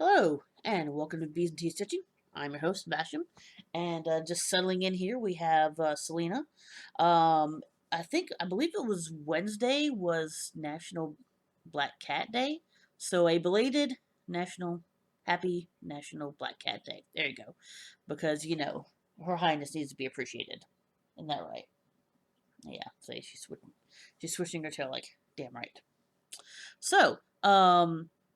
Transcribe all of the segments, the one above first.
Hello, and welcome to Bees and Tea Stitching. I'm your host, Sebastian, and just settling in here, we have Selena. Um, I believe it was Wednesday was National Black Cat Day, so a belated National Happy National Black Cat Day. There you go, because Her Highness needs to be appreciated. Isn't that right? Yeah. Say she's swishing her tail like damn right. So,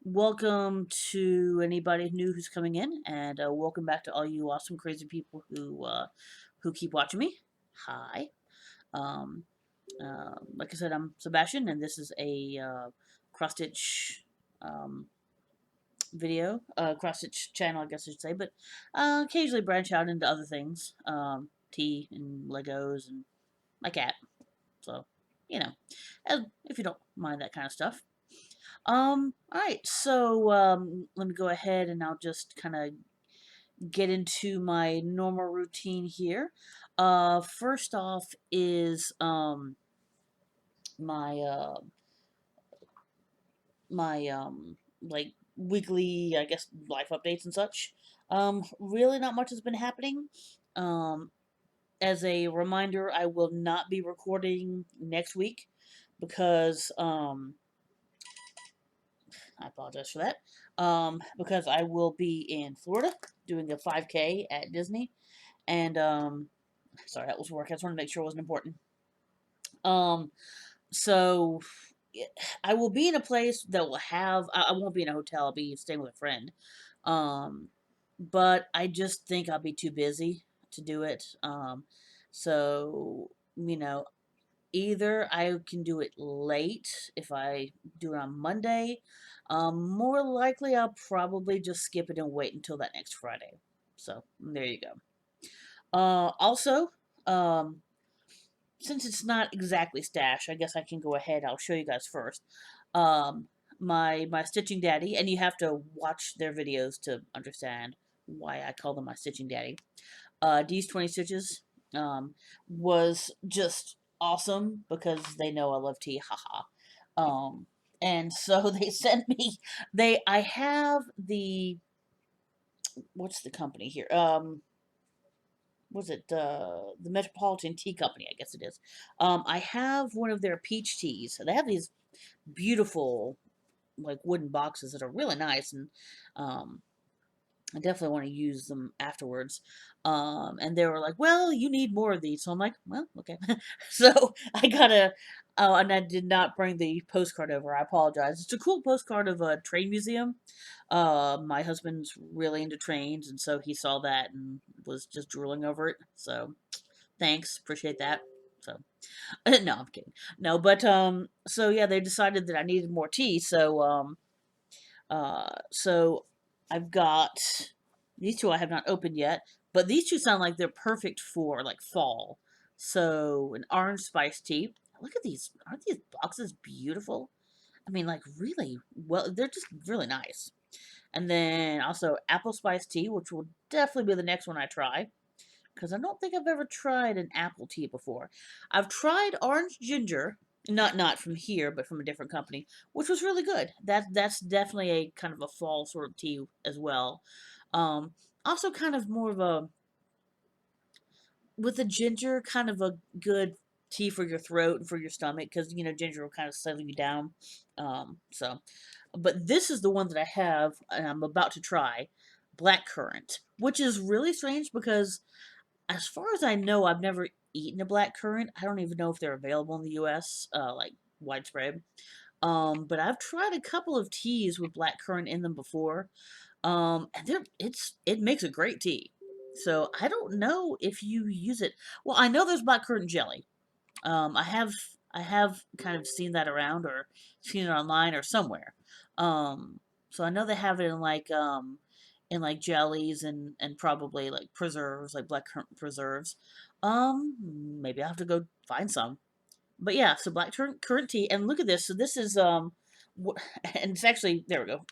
welcome to anybody new who's coming in, and welcome back to all you awesome, crazy people who keep watching me. Hi. Um, like I said, I'm Sebastian, and this is a cross stitch um, video, cross stitch channel, I guess I should say. But occasionally branch out into other things, tea and Legos and my cat. So, you know, if you don't mind that kind of stuff. Alright, so let me go ahead and I'll just kind of get into my normal routine here. First off is my like weekly, I guess, life updates and such. Really not much has been happening. Um, as a reminder, I will not be recording next week because I apologize for that. Because I will be in Florida doing a 5K at Disney, and sorry, that was work. I just wanted to make sure it wasn't important. Um, so I will be in a place that will have. I won't be in a hotel. I'll be staying with a friend. Um, but I just think I'll be too busy to do it. So you know, either I can do it late if I do it on Monday. More likely, I'll probably just skip it and wait until that next Friday. So there you go. Also, um, since it's not exactly stash, I guess I can go ahead. I'll show you guys first. Um, my stitching daddy, and you have to watch their videos to understand why I call them my stitching daddy. These 20 stitches was just awesome because they know I love tea, haha. Um, and so they sent me. I have what's the company here? Was it the Metropolitan Tea Company? I guess it is. I have one of their peach teas. They have these beautiful like wooden boxes that are really nice, and um, I definitely want to use them afterwards. And they were like, "Well, you need more of these." So I'm like, "Well, okay." So I got a, oh, and I did not bring the postcard over. I apologize. It's a cool postcard of a train museum. My husband's really into trains, and so he saw that and was just drooling over it. So thanks, appreciate that. So no, I'm kidding. No, but so yeah, they decided that I needed more tea. So I've got these two I have not opened yet, but these two sound like they're perfect for like fall. So an orange spice tea. Look at these. Aren't these boxes beautiful? I mean, like really well. They're just really nice. And then also apple spice tea, which will definitely be the next one I try because I don't think I've ever tried an apple tea before. I've tried orange ginger, not from here, but from a different company, which was really good. That's definitely a kind of a fall sort of tea as well. Um, Also kind of more of a with the ginger, kind of a good tea for your throat and for your stomach because ginger will kind of settle you down. So, but this is the one that I have and I'm about to try, black currant, which is really strange because as far as I know, I've never eaten a black currant. I don't even know if they're available in the U.S. Like widespread. But I've tried a couple of teas with black currant in them before. And it makes a great tea. So I don't know if you use it. Well, I know there's black currant jelly. I have kind of seen that around or seen it online or somewhere. Um, so I know they have it in like jellies and probably like preserves, like black currant preserves. Maybe I'll have to go find some. But yeah, so black currant tea, and look at this. So this is and it's actually there we go.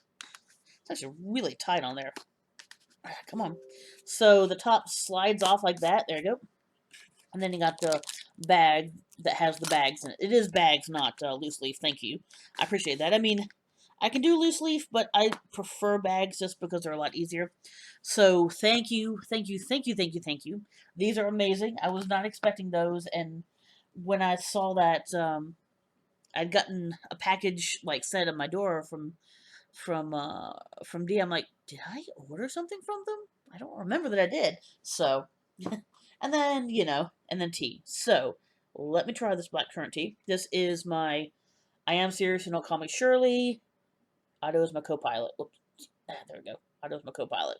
It's actually really tight on there. Come on. So the top slides off like that. There you go. And then you got the bag that has the bags in it. It is bags, not loose leaf. Thank you. I appreciate that. I mean, I can do loose leaf, but I prefer bags just because they're a lot easier. So thank you, thank you, thank you, thank you, thank you. These are amazing. I was not expecting those, and when I saw that I'd gotten a package like set at my door from uh from D, I'm like, did I order something from them? I don't remember that I did. So, and then and then tea. So let me try this blackcurrant tea. This is my I am serious, don't call me Shirley. Otto is my co-pilot. Whoops. There we go. Otto's my co-pilot.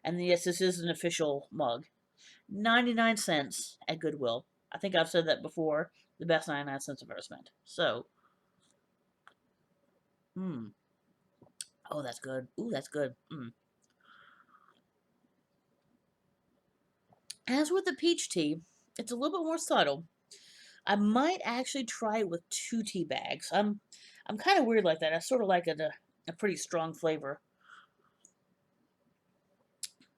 And yes, this is an official mug. 99 cents at Goodwill. I think I've said that before. The best 99 cents I've ever spent. So, hmm. Oh, that's good. Ooh, that's good. As with the peach tea, it's a little bit more subtle. I might actually try it with 2 tea bags. I'm kind of weird like that. I sort of like a pretty strong flavor.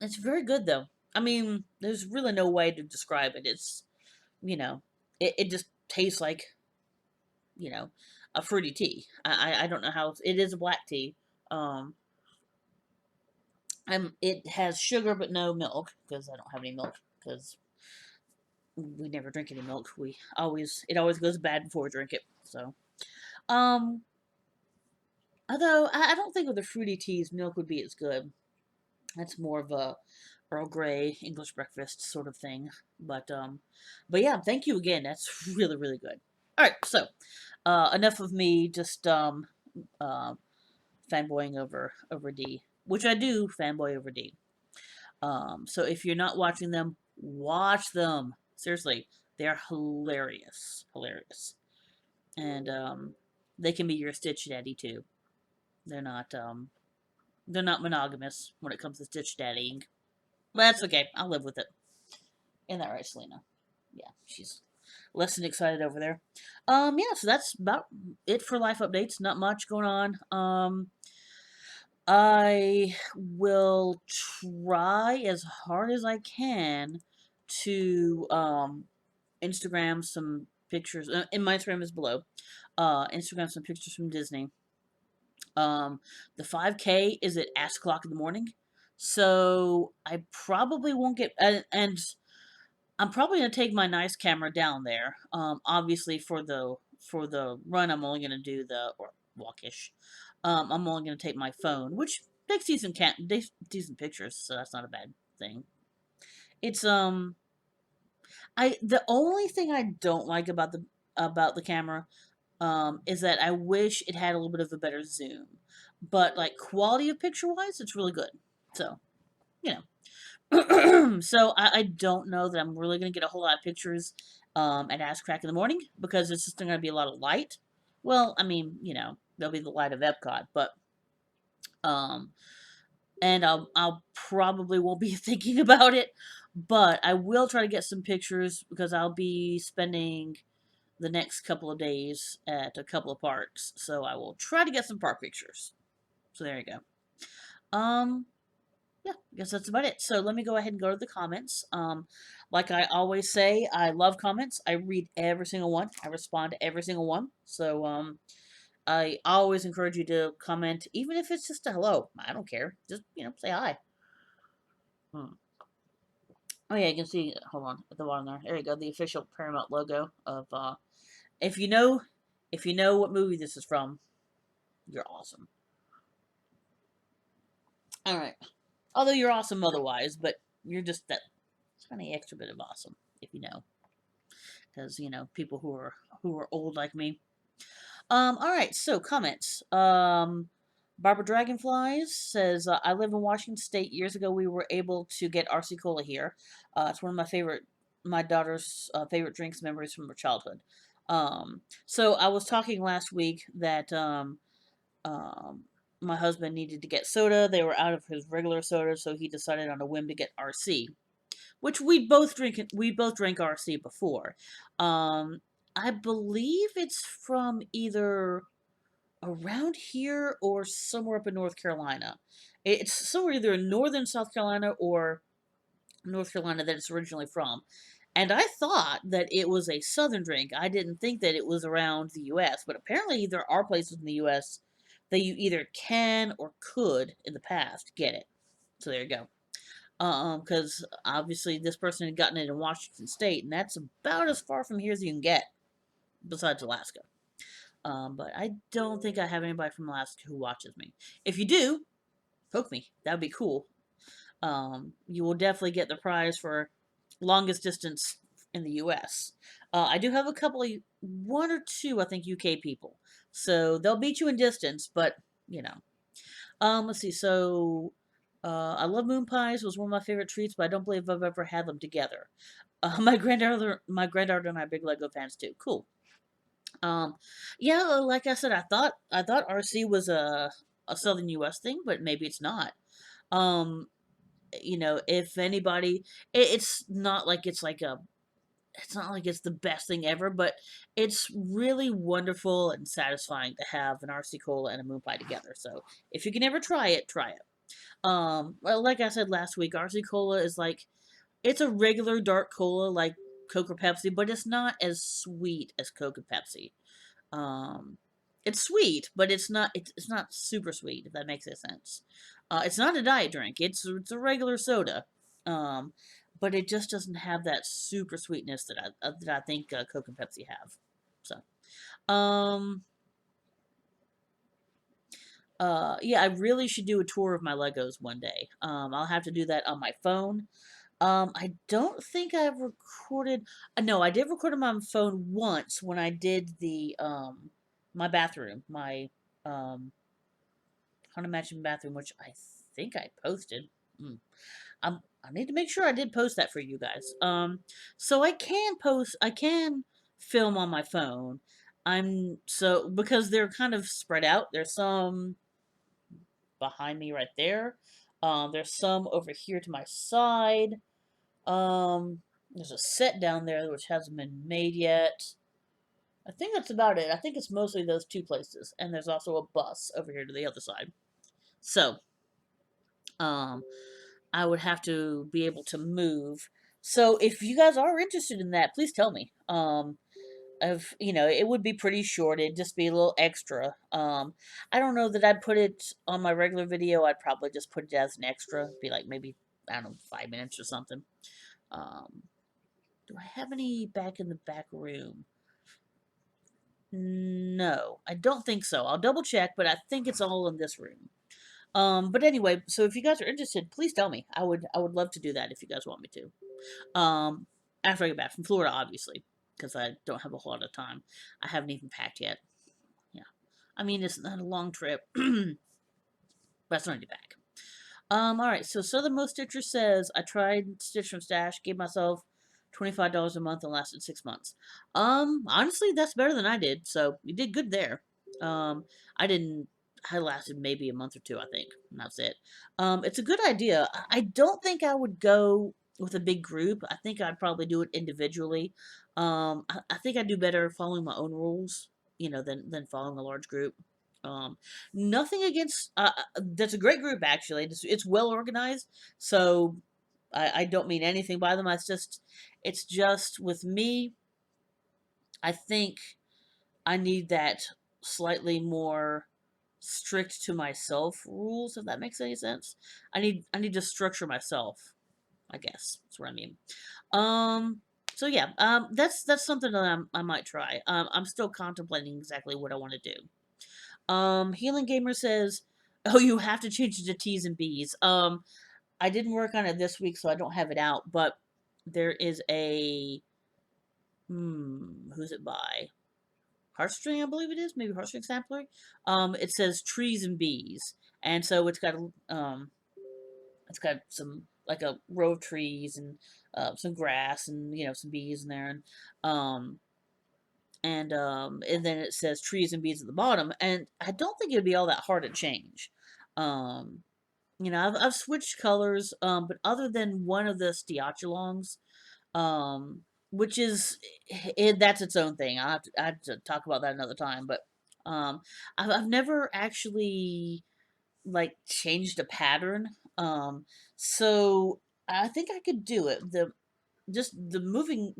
It's very good though. I mean, there's really no way to describe it. It's you know, it just tastes like you know a fruity tea. I don't know how it is a black tea. Um, it has sugar but no milk because I don't have any milk because we never drink any milk. We always it always goes bad before we drink it. So um, although I don't think with the fruity teas milk would be as good. That's more of a Earl Grey English breakfast sort of thing. But yeah, thank you again. That's really really good. All right, so enough of me just uh, fanboying over D, which I do fanboy over D. So if you're not watching them, watch them. Seriously, they're hilarious, hilarious, and they can be your Stitch Daddy too. They're not they're not monogamous when it comes to Stitch Daddying, but that's okay. I'll live with it. Isn't that right, Selena? Yeah, she's less than excited over there. Yeah, so that's about it for life updates. Not much going on. I will try as hard as I can to Instagram some pictures. And my Instagram is below. Instagram some pictures from Disney. Um, the 5K is at ass o'clock in the morning, so I probably won't get. And I'm probably gonna take my nice camera down there. Obviously for the run, I'm only gonna do the or walkish. I'm only gonna take my phone, which takes decent pictures, so that's not a bad thing. It's I the only thing I don't like about the camera is that I wish it had a little bit of a better zoom, but like quality of picture wise, it's really good. So you know. So I don't know that I'm really gonna get a whole lot of pictures at ass crack in the morning because it's just gonna be a lot of light. Well, I mean, there'll be the light of Epcot, but um, and I'll probably won't be thinking about it, but I will try to get some pictures because I'll be spending the next couple of days at a couple of parks, so I will try to get some park pictures. So there you go. Um, yeah, I guess that's about it. So let me go ahead and go to the comments. Like I always say, I love comments. I read every single one. I respond to every single one. So I always encourage you to comment, even if it's just a hello. I don't care. Just say hi. Hmm. Oh yeah, you can see. Hold on, at the bottom there. There you go. The official Paramount logo of. If you know, if you know what movie this is from, you're awesome. All right. Although you're awesome otherwise, but you're just that tiny extra bit of awesome if you know. Because people who are old like me. All right, so comments. Barbara Dragonflies says, I live in Washington State. Years ago, we were able to get RC Cola here. It's one of my daughter's favorite drinks memories from her childhood. So I was talking last week that um, my husband needed to get soda. They were out of his regular soda, so he decided on a whim to get RC, which we both drank RC before. Um, I believe it's from either around here or somewhere up in North Carolina. It's somewhere either in northern South Carolina or North Carolina that it's originally from. And I thought that it was a southern drink. I didn't think that it was around the U.S., but apparently there are places in the U.S. that you either can or could in the past get it. So there you go. Because obviously this person had gotten it in Washington State, and that's about as far from here as you can get, besides Alaska. But I don't think I have anybody from Alaska who watches me. If you do, poke me. That would be cool. You will definitely get the prize for longest distance in the U.S. I do have a couple of, one or two, I think, UK people. So they'll beat you in distance, but, you know. Let's see. So, I love moon pies. Was one of my favorite treats, but I don't believe I've ever had them together. My granddaughter and I are big Lego fans too. Cool. Um, yeah, like I said, I thought RC was a Southern U.S. thing, but maybe it's not. Um, if anybody, it's not like it's not like it's the best thing ever, but it's really wonderful and satisfying to have an RC cola and a moon pie together. So if you can ever try it, try it. Well, like I said last week, RC cola is like, it's a regular dark cola like Coke or Pepsi, but it's not as sweet as Coke and Pepsi. Um, it's sweet, but it's not super sweet, if that makes any sense. It's not a diet drink. It's a regular soda. Um, but it just doesn't have that super sweetness that I think Coke and Pepsi have. So, um, yeah, I really should do a tour of my Legos one day. I'll have to do that on my phone. I don't think I've recorded. No, I did record on my phone once when I did the my bathroom, my haunted mansion bathroom, which I think I posted. Mm. I need to make sure I did post that for you guys. So I can film on my phone. Because they're kind of spread out. There's some behind me right there. There's some over here to my side. There's a set down there which hasn't been made yet. I think that's about it. I think it's mostly those two places, and there's also a bus over here to the other side. So, um, I would have to be able to move. So, if you guys are interested in that, please tell me. Of it would be pretty short. It'd just be a little extra. I don't know that I'd put it on my regular video. I'd probably just put it as an extra. Be like maybe, I don't know, 5 minutes or something. Um, do I have any back in the back room? No, I don't think so. I'll double check, but I think it's all in this room. But anyway, so if you guys are interested, please tell me. I would love to do that if you guys want me to. After I get back from Florida, obviously, because I don't have a whole lot of time. I haven't even packed yet. Yeah, I mean it's not a long trip, but it's already back. All right. So Southernmost Stitcher says I tried Stitch from Stash, gave myself $25 a month and lasted 6 months. Honestly, that's better than I did. So you did good there. I didn't. I lasted maybe a month or two, I think, and that's it. It's a good idea. I don't think I would go with a big group. I think I'd probably do it individually. I think I'd do better following my own rules, than following a large group. Um, Nothing against. That's a great group actually. It's well organized. So I don't mean anything by them. It's just with me. I think I need that slightly more strict to myself rules. If that makes any sense. I need to structure myself. I guess that's what I mean. Um. So yeah. That's something that I might try. I'm still contemplating exactly what I want to do. Healing Gamer says, "Oh, you have to change it to T's and B's." I didn't work on it this week, so I don't have it out. But there is a who's it by? Heartstring, I believe it is. Maybe Heartstring Sampler. It says trees and bees, and so it's got some like a row of trees and some grass and some bees in there and then it says trees and bees at the bottom, and I don't think it'd be all that hard to change. Um, I've switched colors, but other than one of the stiachelongs, um, which is that's its own thing. I have to talk about that another time, but I've never actually like changed a pattern. So I think I could do it. The moving,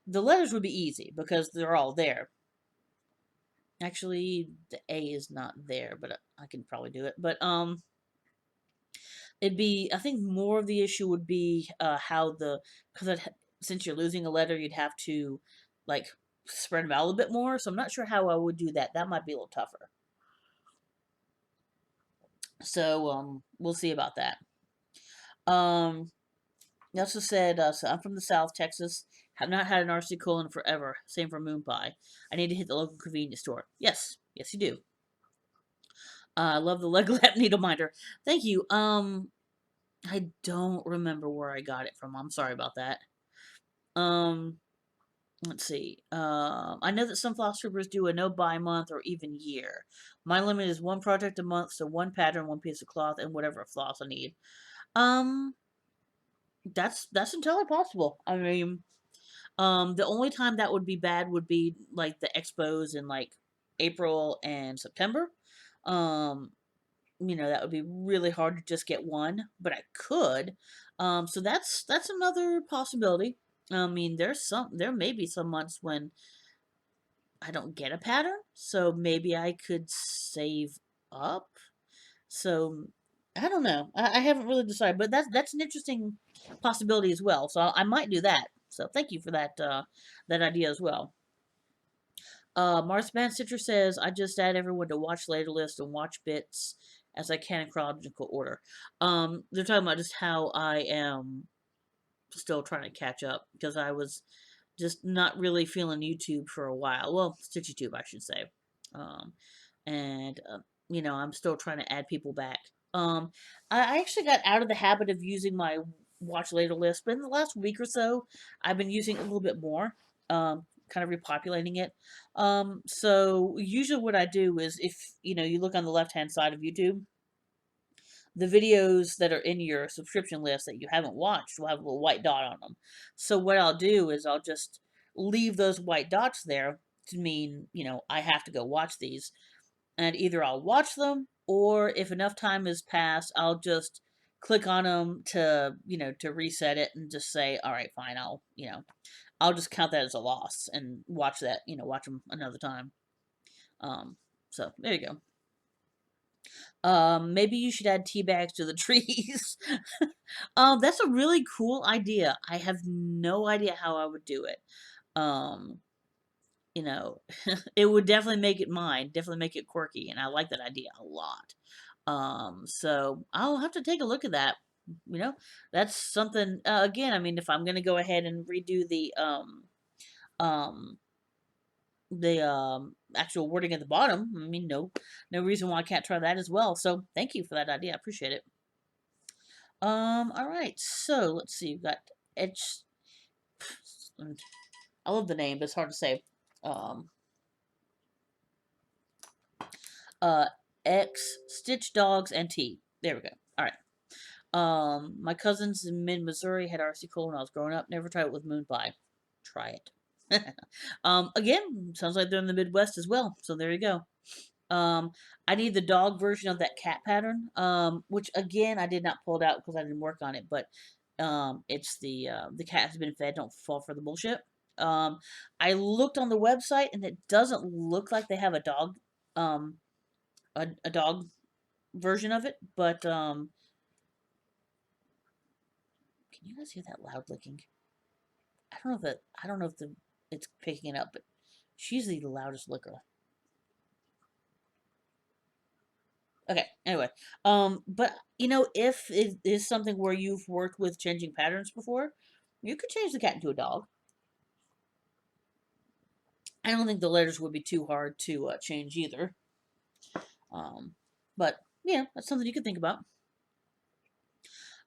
the letters would be easy because they're all there. Actually, the A is not there, but I can probably do it. But it'd be, I think more of the issue would be how the, because since you're losing a letter, you'd have to like spread them out a little bit more. So I'm not sure how I would do that. That might be a little tougher. So we'll see about that. Um, he also said, so I'm from the South, Texas. Have not had an RC cola in forever. Same for moon pie. I need to hit the local convenience store. Yes, yes, you do. I love the leg lap needle minder. Thank you. I don't remember where I got it from. I'm sorry about that. Um, let's see. I know that some floss troopers do a no buy month or even year. My limit is one project a month, so one pattern, one piece of cloth, and whatever floss I need. Um, that's entirely possible. I mean, the only time that would be bad would be like the expos in like April and September. Um, that would be really hard to just get one, but I could. So that's another possibility. I mean, there may be some months when I don't get a pattern, so maybe I could save up. So I don't know. I haven't really decided, but that's an interesting possibility as well. So I might do that. So thank you for that idea as well. Marthman Citrus says, I just add everyone to watch later list and watch bits as I can in chronological order. They're talking about just how I am still trying to catch up because I was just not really feeling YouTube for a while. Well, Stitchy Tube, I should say. Um, and I'm still trying to add people back. I actually got out of the habit of using my watch later list, but in the last week or so, I've been using it a little bit more. Kind of repopulating it. So usually what I do is if you look on the left hand side of YouTube, the videos that are in your subscription list that you haven't watched will have a little white dot on them. So what I'll do is I'll just leave those white dots there to mean, I have to go watch these. And either I'll watch them or if enough time has passed, I'll just click on them to reset it and just say, all right, fine, I'll just count that as a loss and watch that, watch them another time. Um, so there you go. Maybe you should add tea bags to the trees. That's a really cool idea. I have no idea how I would do it. Um, you know, it would definitely make it mine, definitely make it quirky, and I like that idea a lot. So I'll have to take a look at that. You know, that's something. Again, I mean, if I'm gonna go ahead and redo um, actual wording at the bottom, I mean, no reason why I can't try that as well. So thank you for that idea. I appreciate it. All right. So let's see. We've got Edge. I love the name, but it's hard to say. Um, uh, X Stitch Dogs and T. There we go. All right. My cousins in mid Missouri had RC Cola when I was growing up. Never tried it with moon pie. Try it. Again, sounds like they're in the Midwest as well. So there you go. Um, I need the dog version of that cat pattern. Which again I did not pull it out because I didn't work on it, but it's the cat has been fed. Don't fall for the bullshit. Um, I looked on the website and it doesn't look like they have a dog, um, a dog version of it. But can you guys hear that loud licking? I don't know if it's picking it up, but she's the loudest licker. Okay, anyway. But if it is something where you've worked with changing patterns before, you could change the cat into a dog. I don't think the letters would be too hard to change either. Um, but yeah, that's something you could think about.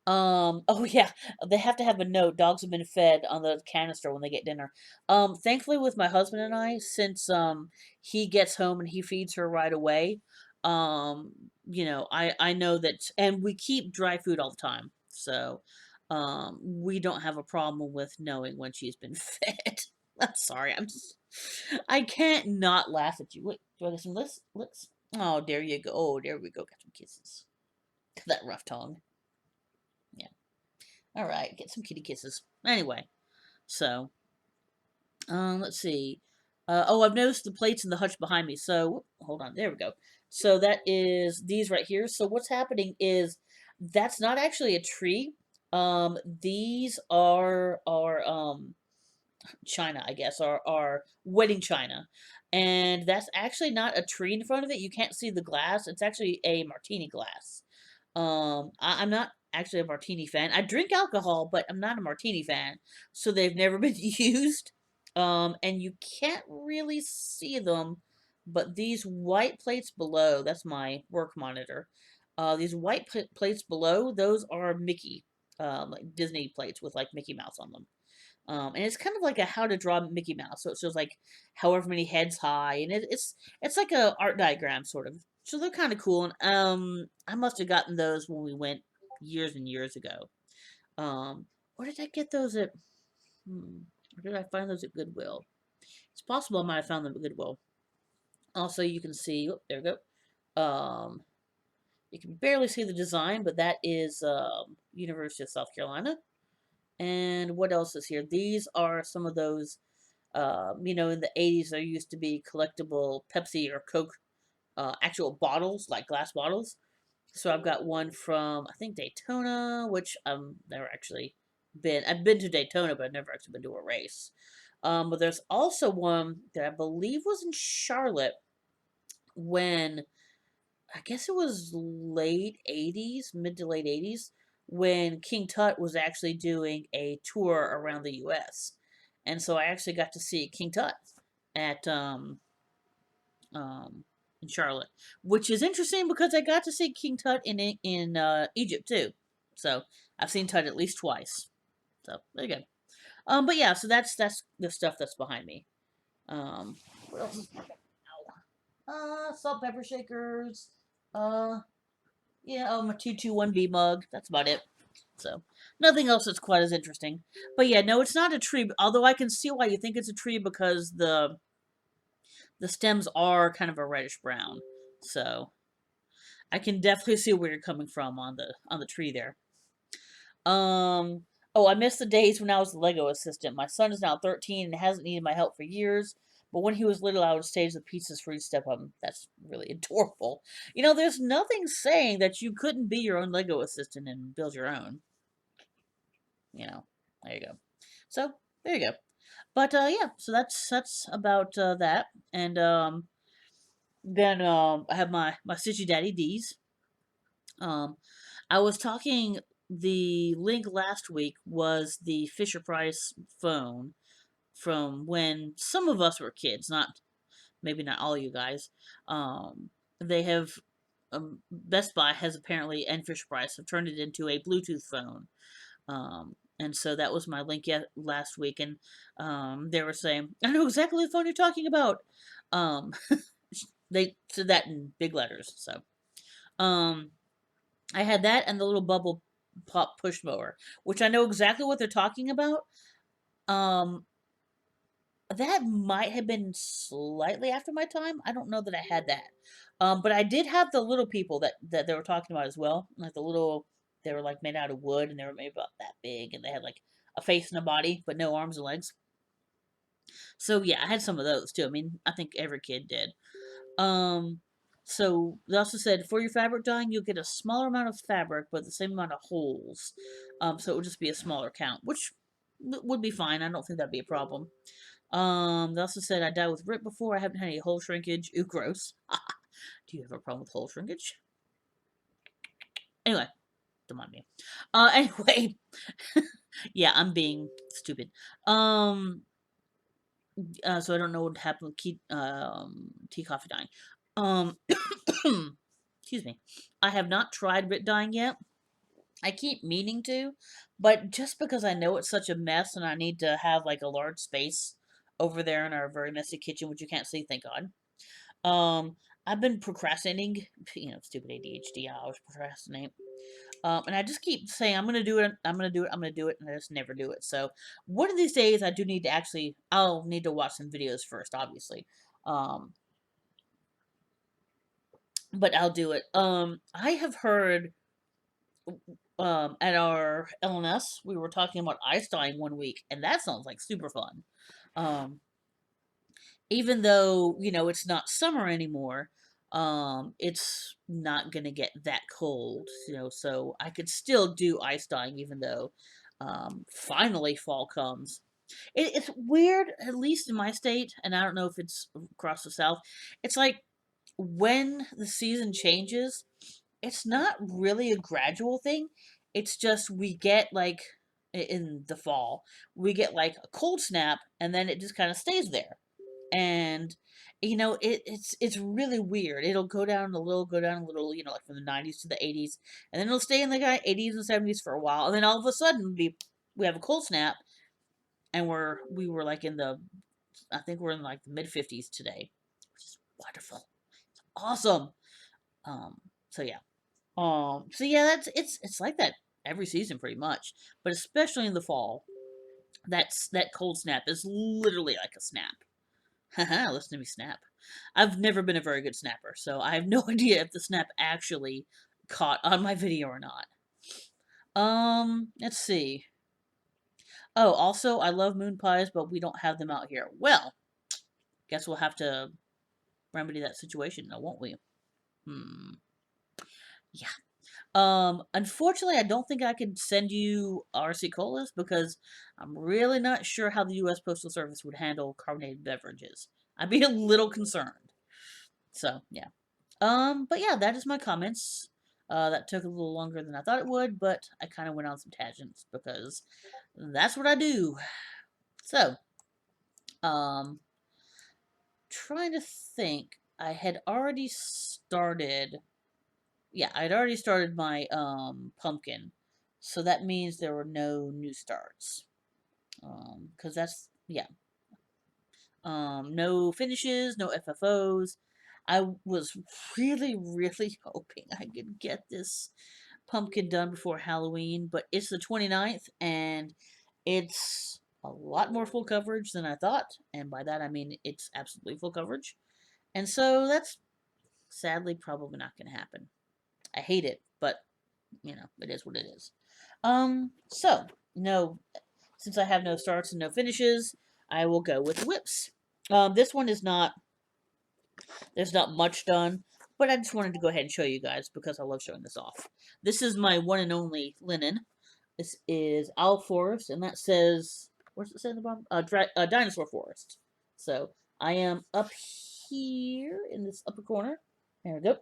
oh yeah, they have to have a note. Dogs have been fed on the canister when they get dinner. Thankfully with my husband and I, since he gets home and he feeds her right away, um, I know that, and we keep dry food all the time, so we don't have a problem with knowing when she's been fed. I'm sorry, I can't not laugh at you. Wait, do I get some licks? Oh, there you go. Oh, there we go. Got some kisses. That rough tongue. Yeah. All right, get some kitty kisses. Anyway, so let's see. Oh, I've noticed the plates in the hutch behind me. So hold on, there we go. So that is these right here. So what's happening is that's not actually a tree. These are china, I guess, are wedding china, and that's actually not a tree in front of it. You can't see the glass. It's actually a martini glass. I'm not actually a martini fan. I drink alcohol, but I'm not a martini fan. So they've never been used. And you can't really see them, but these white plates below, that's my work monitor. These white plates below, those are Mickey, like Disney plates with like Mickey Mouse on them. And it's kind of like a how to draw Mickey Mouse. So it shows like however many heads high, and it's like a art diagram sort of. So they're kind of cool. And I must have gotten those when we went years and years ago. Where did I get those at? Or did I find those at Goodwill? It's possible I might have found them at Goodwill. Also, you can see. Oh, there we go. You can barely see the design, but that is University of South Carolina. And what else is here? These are some of those. In the 80s, there used to be collectible Pepsi or Coke actual bottles, like glass bottles. So I've got one from, I think, Daytona, which never actually been. I've been to Daytona, but I've never actually been to a race. But there's also one that I believe was in Charlotte when, I guess it was late 80s, mid to late 80s, when King Tut was actually doing a tour around the US. And so I actually got to see King Tut at um in Charlotte, which is interesting because I got to see King Tut in Egypt too. So I've seen Tut at least twice. So there you go. But yeah, so that's the stuff that's behind me. What else? Salt pepper shakers. Uh, yeah, my 221B mug. That's about it. So nothing else that's quite as interesting. But yeah, no, it's not a tree. Although I can see why you think it's a tree because the stems are kind of a reddish brown. So I can definitely see where you're coming from on the tree there. Um. Oh, I miss the days when I was the Lego assistant. My son is now 13 and hasn't needed my help for years. But when he was little, I would stage the pieces for each step of him. That's really adorable. There's nothing saying that you couldn't be your own Lego assistant and build your own. There you go. So there you go. But yeah, so that's about that. And then I have my Stitchy Daddy D's. Um, I was talking. The link last week was the Fisher Price phone from when some of us were kids. Not maybe not all you guys. They have Best Buy has apparently and Fisher Price have turned it into a Bluetooth phone. And so that was my link last week, and they were saying, "I know exactly the phone you're talking about." Um, they said that in big letters. So, um, I had that and the little bubble pop push mower, which I know exactly what they're talking about. Um, that might have been slightly after my time. I don't know that I had that. But I did have the little people that they were talking about as well. Like the little, they were like made out of wood and they were maybe about that big and they had like a face and a body, but no arms and legs. So yeah, I had some of those too. I mean, I think every kid did. Um, so they also said for your fabric dyeing, you'll get a smaller amount of fabric, but the same amount of holes. So it would just be a smaller count, which would be fine. I don't think that'd be a problem. They also said I dyed with Rip before. I haven't had any hole shrinkage. Ooh, gross. Do you have a problem with hole shrinkage? Anyway, don't mind me. Anyway, yeah, I'm being stupid. So I don't know what happened with tea coffee dyeing. Um, excuse me. I have not tried Rit dyeing yet. I keep meaning to, but just because I know it's such a mess and I need to have like a large space over there in our very messy kitchen, which you can't see, thank God. Um, I've been procrastinating. Stupid ADHD. I always procrastinate. And I just keep saying I'm gonna do it. I'm gonna do it. I'm gonna do it, and I just never do it. So one of these days, I do need to actually. I'll need to watch some videos first, obviously. Um, but I'll do it. I have heard. At our LNS, we were talking about ice dyeing one week, and that sounds like super fun. Um, even though, you know, it's not summer anymore, it's not gonna get that cold, you know, so I could still do ice dyeing even though finally fall comes. It's weird, at least in my state, and I don't know if it's across the South. It's like when the season changes, it's not really a gradual thing. It's just we get like in the fall, we get like a cold snap, and then it just kind of stays there. And you know, it's really weird. It'll go down a little, go down a little, you know, like from the 90s to the 80s, and then it'll stay in the kind of 80s and 70s for a while, and then all of a sudden we have a cold snap, and we were like in the, I think we're in like the mid 50s today, which is wonderful, awesome. Um, so yeah. So yeah, it's like that every season pretty much, but especially in the fall. That cold snap is literally like a snap. Haha, listen to me snap. I've never been a very good snapper, so I have no idea if the snap actually caught on my video or not. Let's see. Oh, also, I love moon pies, but we don't have them out here. Well, guess we'll have to remedy that situation now, won't we? Hmm. Yeah. Unfortunately, I don't think I can send you RC colas because I'm really not sure how the U.S. Postal Service would handle carbonated beverages. I'd be a little concerned. So, yeah. But yeah, that is my comments. That took a little longer than I thought it would, but I kind of went on some tangents because that's what I do. So, um, trying to think. I had already started. Yeah, I'd already started my pumpkin, so that means there were no new starts. Because that's yeah. No finishes, no FFOs. I was really, really hoping I could get this pumpkin done before Halloween, but it's the 29th, and it's a lot more full coverage than I thought, and by that I mean it's absolutely full coverage. And so that's sadly probably not going to happen. I hate it, but you know, it is what it is. So no, since I have no starts and no finishes, I will go with whips. This one is not, there's not much done, but I just wanted to go ahead and show you guys because I love showing this off. This is my one and only linen. This is Owl Forest, and that says, where's it say in the bottom? Dinosaur Forest. So I am up here in this upper corner. There we go.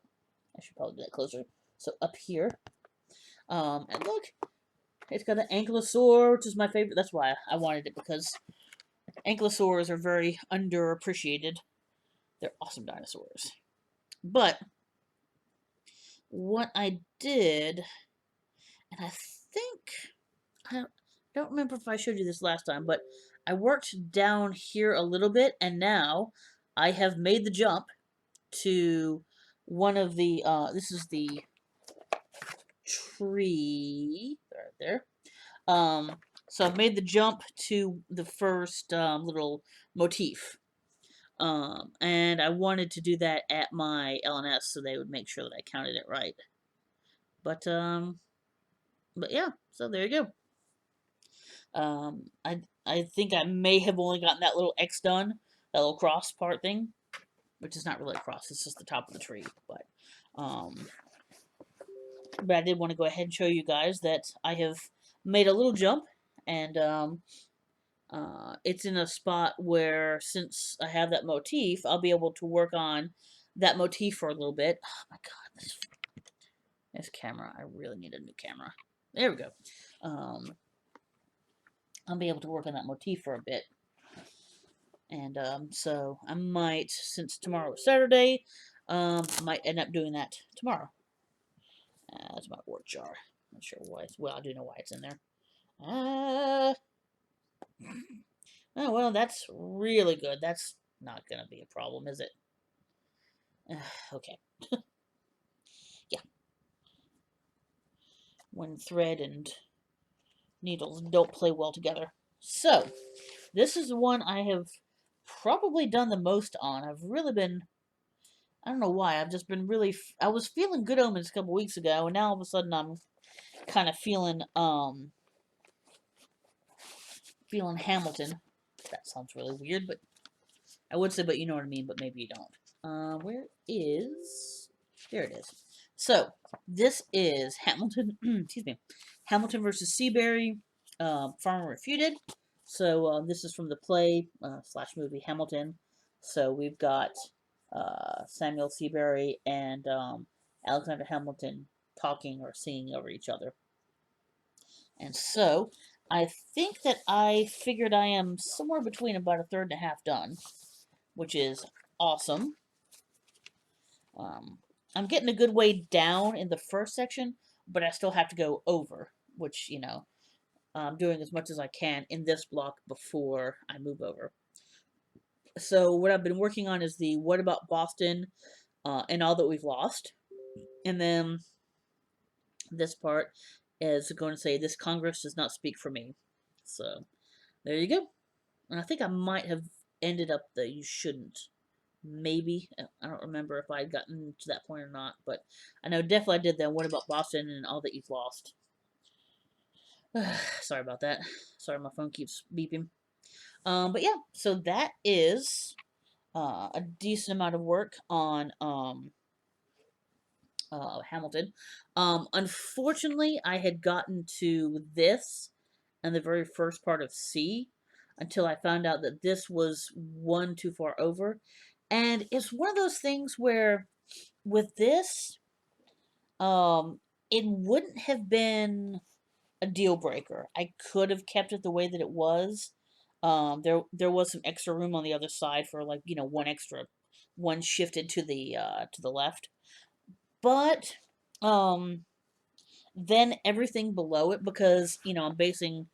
I should probably do that closer. So up here. And look, it's got an ankylosaur, which is my favorite. That's why I wanted it, because ankylosaurs are very underappreciated. They're awesome dinosaurs. But what I did, and I think I don't remember if I showed you this last time, but I worked down here a little bit, and now I have made the jump to one of the, this is the tree, right there. So I've made the jump to the first little motif. And I wanted to do that at my LNS so they would make sure that I counted it right. But yeah, so there you go. I think I may have only gotten that little X done, that little cross part thing, which is not really a cross, it's just the top of the tree. Um, but I did want to go ahead and show you guys that I have made a little jump, and it's in a spot where, since I have that motif, I'll be able to work on that motif for a little bit. Oh my god, this camera, I really need a new camera. There we go. I'll be able to work on that motif for a bit. And so I might, since tomorrow is Saturday, might end up doing that tomorrow. That's my wart jar. Not sure why it's, well, I do know why it's in there. Oh, well, that's really good. That's not going to be a problem, is it? Okay. Yeah. When thread and needles don't play well together. So, this is the one I have probably done the most on. I've really been, I don't know why, I've just been really, I was feeling Good Omens a couple weeks ago, and now all of a sudden I'm kind of feeling Hamilton. That sounds really weird, but I would say, but you know what I mean, but maybe you don't. Where is... There it is. So, this is Hamilton, excuse me, Hamilton versus Seabury, Farmer Refuted. So, this is from the play, slash movie Hamilton. So, we've got, Samuel Seabury and, Alexander Hamilton talking or singing over each other. And so, I think that I figured I am somewhere between about a third and a half done, which is awesome. Um, I'm getting a good way down in the first section, but I still have to go over, which, I'm doing as much as I can in this block before I move over. So, what I've been working on is the What About Boston and All That We've Lost. And then this part is going to say, This Congress does not speak for me. So, there you go. And I think I might have ended up the You Shouldn't. Maybe. I don't remember if I had gotten to that point or not, but I know definitely I did that. What About Boston and All That You've Lost? Sorry about that. Sorry, my phone keeps beeping. But yeah, so that is a decent amount of work on Hamilton. Unfortunately, I had gotten to this and the very first part of C until I found out that this was one too far over. And it's one of those things where with this, um, it wouldn't have been a deal breaker. I could have kept it the way that it was. There was some extra room on the other side for like one shifted to the left. But um, then everything below it, because I'm basing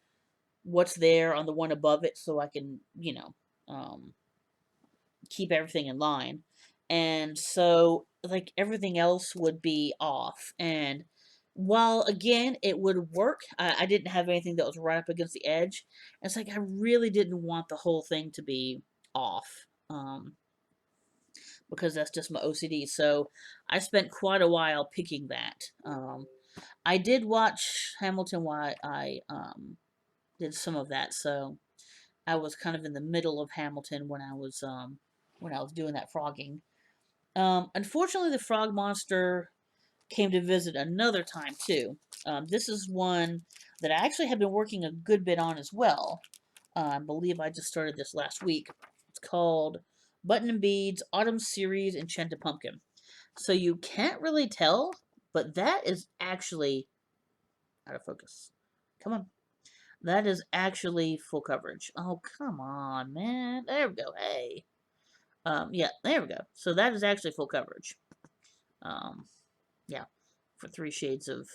what's there on the one above it, so I can keep everything in line. And so, like, everything else would be off. And while, again, it would work, I didn't have anything that was right up against the edge. And it's like, I really didn't want the whole thing to be off. Because that's just my OCD. So I spent quite a while picking that. I did watch Hamilton while I did some of that. So I was kind of in the middle of Hamilton when I was doing that frogging. Unfortunately, the frog monster came to visit another time too. This is one that I actually have been working a good bit on as well. I believe I just started this last week. It's called Button and Beads Autumn Series Enchanted Pumpkin. So you can't really tell, but that is actually out of focus. Come on. That is actually full coverage. Oh, come on, man. There we go. Hey. Yeah, there we go. So that is actually full coverage. Um, yeah, for 3 shades of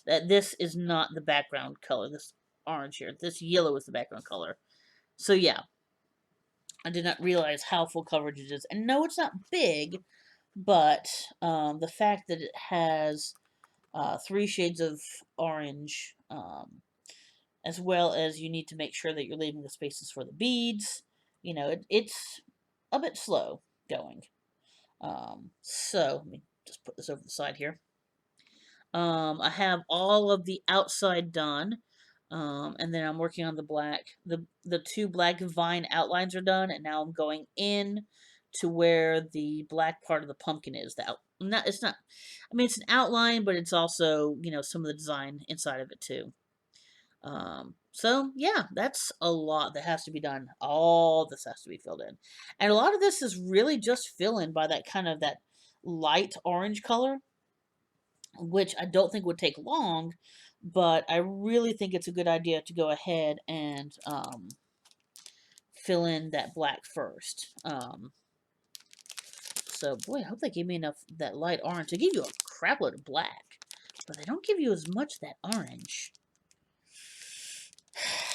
that. This is not the background color. This orange here. This yellow is the background color. So yeah, I did not realize how full coverage it is. And no, it's not big, but the fact that it has 3 shades of orange, as well as you need to make sure that you're leaving the spaces for the beads. It's a bit slow going. So let me just put this over the side here. I have all of the outside done. And then I'm working on the black. The 2 black vine outlines are done, and now I'm going in to where the black part of the pumpkin is. It's not. I mean, it's an outline, but it's also some of the design inside of it too. So yeah, that's a lot that has to be done. All this has to be filled in, and a lot of this is really just fill in by that light orange color, which I don't think would take long, but I really think it's a good idea to go ahead and fill in that black first. So, boy, I hope they gave me enough that light orange. They give you a crap load of black, but they don't give you as much of that orange.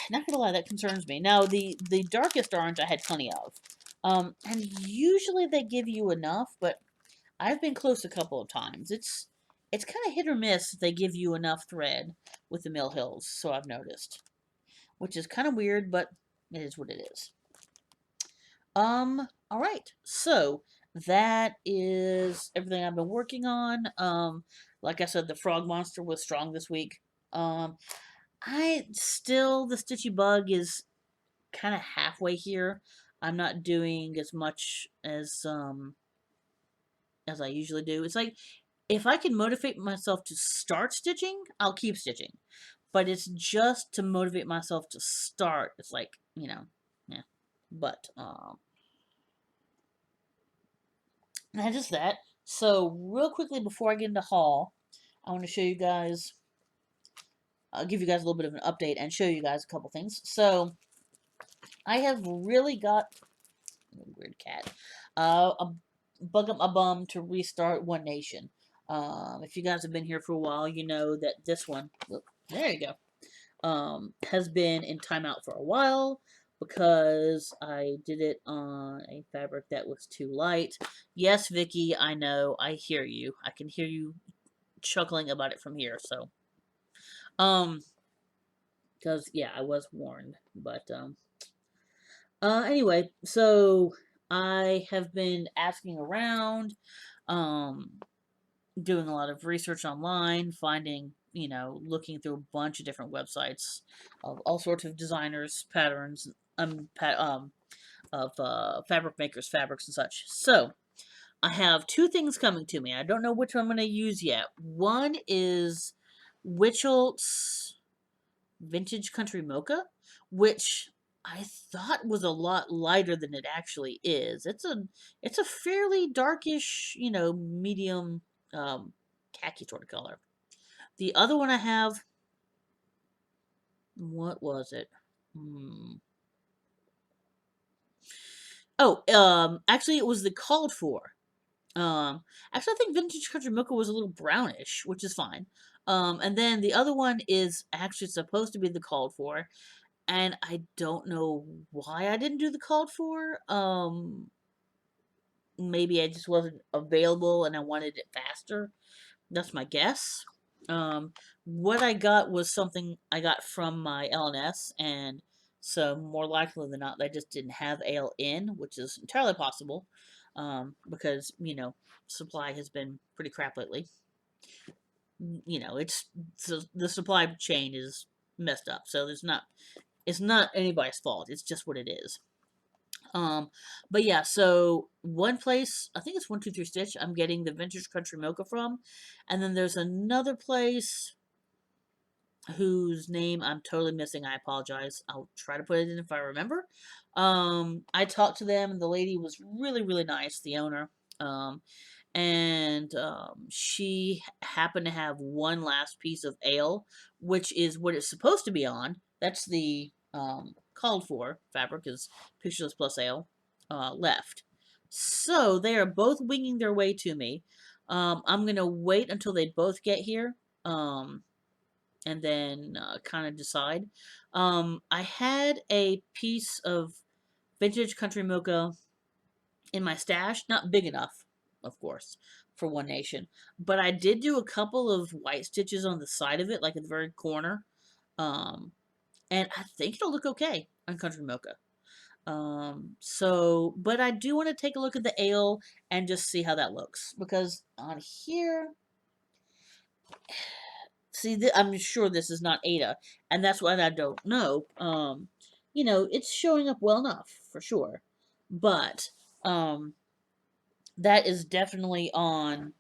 Not gonna lie, that concerns me. Now, the darkest orange I had plenty of. And usually they give you enough, but I've been close a couple of times. It's kind of hit or miss if they give you enough thread with the Mill Hills, so I've noticed. Which is kind of weird, but it is what it is. Alright. So, that is everything I've been working on. Like I said, the frog monster was strong this week. The stitchy bug is kind of halfway here. I'm not doing as much as I usually do. It's like if I can motivate myself to start stitching, I'll keep stitching. But it's just to motivate myself to start. It's like, yeah. But that is that. So real quickly before I get into haul, I want to show you guys. I'll give you guys a little bit of an update and show you guys a couple things. So I have really got weird cat a bug up my bum to restart One Nation. If you guys have been here for a while, you know that this one. Look, there you go. Has been in timeout for a while because I did it on a fabric that was too light. Yes, Vicky, I know. I hear you. I can hear you chuckling about it from here. So, um, because yeah, I was warned. But anyway, so I have been asking around, um, doing a lot of research online, finding, looking through a bunch of different websites of all sorts of designers, patterns, of fabric makers, fabrics, and such. So I have two things coming to me. I don't know which one I'm going to use yet. One is Witchelt's Vintage Country Mocha, which I thought was a lot lighter than it actually is. It's a fairly darkish, medium khaki sort of color. The other one I have, what was it? Hmm. Oh, actually, it was the called for. Actually, I think Vintage Country Mocha was a little brownish, which is fine. And then the other one is actually supposed to be the called for, and I don't know why I didn't do the called for. Maybe I just wasn't available and I wanted it faster. That's my guess. Um, what I got was something I got from my LNS, and so more likely than not, they just didn't have ale in, which is entirely possible, because supply has been pretty crap lately. It's so the supply chain is messed up, so it's not anybody's fault. It's just what it is. Um, but yeah, so one place, I think it's 123 Stitch, I'm getting the Vintage Country Mocha from. And then there's another place whose name I'm totally missing. I apologize. I'll try to put it in if I remember. I talked to them, and the lady was really, really nice, the owner. Um, and she happened to have one last piece of ale, which is what it's supposed to be on. That's the called for fabric is pictureless plus ale left. So they are both winging their way to me. I'm gonna wait until they both get here, and then kind of decide. I had a piece of vintage country mocha in my stash, not big enough, of course, for One Nation. But I did do a couple of white stitches on the side of it, like at the very corner. Um, and I think it'll look okay on Country Mocha. But I do want to take a look at the ale and just see how that looks. Because on here, see, I'm sure this is not Ada, and that's what I don't know. It's showing up well enough, for sure. But, that is definitely on,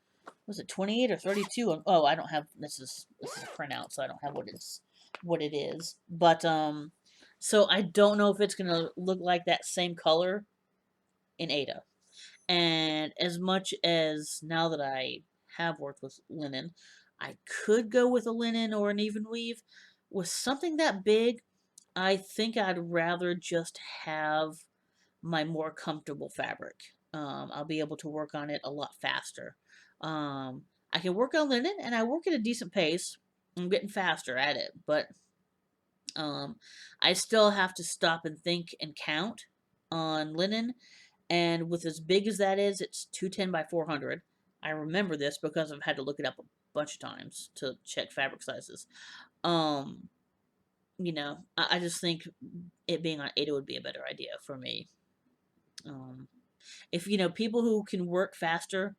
was it 28 or 32? Oh, I don't have, this is a printout, so I don't have what it is. But so I don't know if it's gonna look like that same color in Ada. And as much as now that I have worked with linen, I could go with a linen or an even weave. With something that big, I think I'd rather just have my more comfortable fabric. I'll be able to work on it a lot faster. I can work on linen, and I work at a decent pace. I'm getting faster at it, but I still have to stop and think and count on linen. And with as big as that is, it's 210 by 400. I remember this because I've had to look it up a bunch of times to check fabric sizes. Um, I just think it being on Ada would be a better idea for me. Um, if people who can work faster